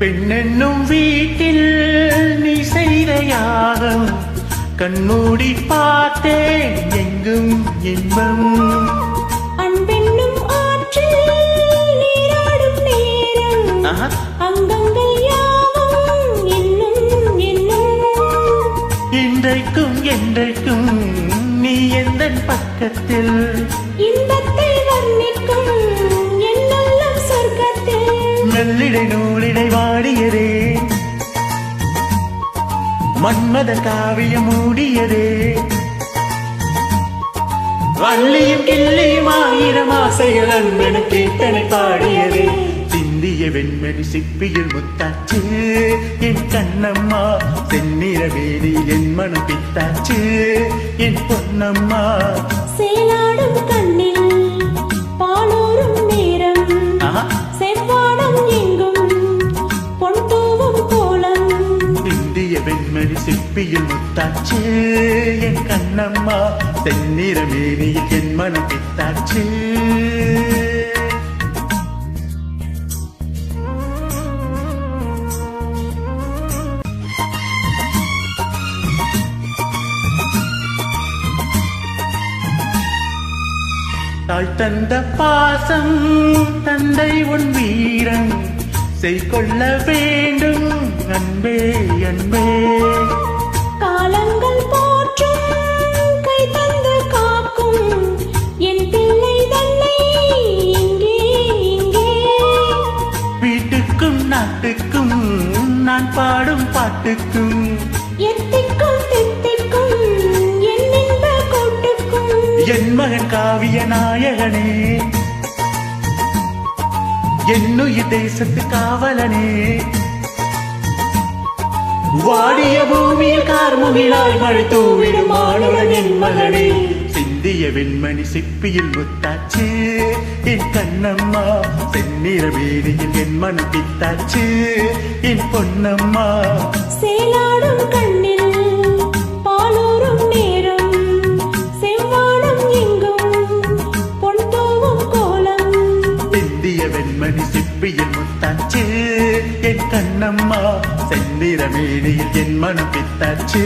பெண்ணென்னும் வீட்டில் நீ செய்த யாகம் கண்மூடி பார்த்தேன் எங்கும் இன்பம். அன்பென்னும் ஆற்றில் நீராடும் நேரம் அங்கங்கள் யாவும் என்னும் என்னும். இன்றைக்கும் என்றைக்கும் நீ எந்தன் பக்கத்தில் இன்பத்தை வர்ணிக்கும் என்னுள்ளம் சொர்க்கத்தில். நல்லிடை நூலிடை வாடியதே மன்மத காவியம் மூடியதே. வள்ளியும் கிள்ளியும் ஆயிரம் ஆசைகள் அன்பென கீர்த்தனை பாடியதே. சிந்திய வெண்மணி சிப்பியில் முத்தாச்சு என் கண்ணம்மா. தென்னிற வேலியில் என் மனம் பித்தாச்சு என் பொன்னம்மா. சேலாடும் கண்ணில் பாலூரும் நேரம் செவ்வானம் எங்கும் பொன் தூவும் கோலம். சிந்திய வெண்மணி சிப்பியில் முத்தாச்சு என் கண்ணம்மா. தென்னிற வேலியில் என் மனம் பித்தாச்சு. தாய் தந்த பாசம் தந்தை உன் வீரன் செய்கொள்ள வேண்டும் அன்பே அன்பே. காலங்கள் போற்றும் கை தந்து காக்கும் என் பிள்ளை தன்னை இங்கே இங்கே. வீட்டுக்கும் நாட்டுக்கும் நான் பாடும் பாட்டுக்கும் எத்திக்கும் தித்திக்கும் என் இன்ப கூட்டுக்கும். என் மகன் காவிய நாயகனே என்னுயிர் தேசத்து காவலனே. வாடிய பூமியில் கார்முகிலாய் மழை தூவிடும் ஆளுடன் என் மகனே. சிந்திய வெண்மணி சிப்பியில் முத்தாச்சு என் கண்ணம்மா. செந்நிற வேலியில் என் மனம் பித்தாச்சு என் பொன்னம்மா. சேலாடும் கண்ணில் பாலூரும் நேரம் செவ்வானம் எங்கும் பொன் தூவும் கோலம். சிந்திய வெண்மணி சிப்பியில் முத்தாச்சு என் கண்ணம்மா. செந்நிற வேலியில் என் மனம் பித்தாச்சு.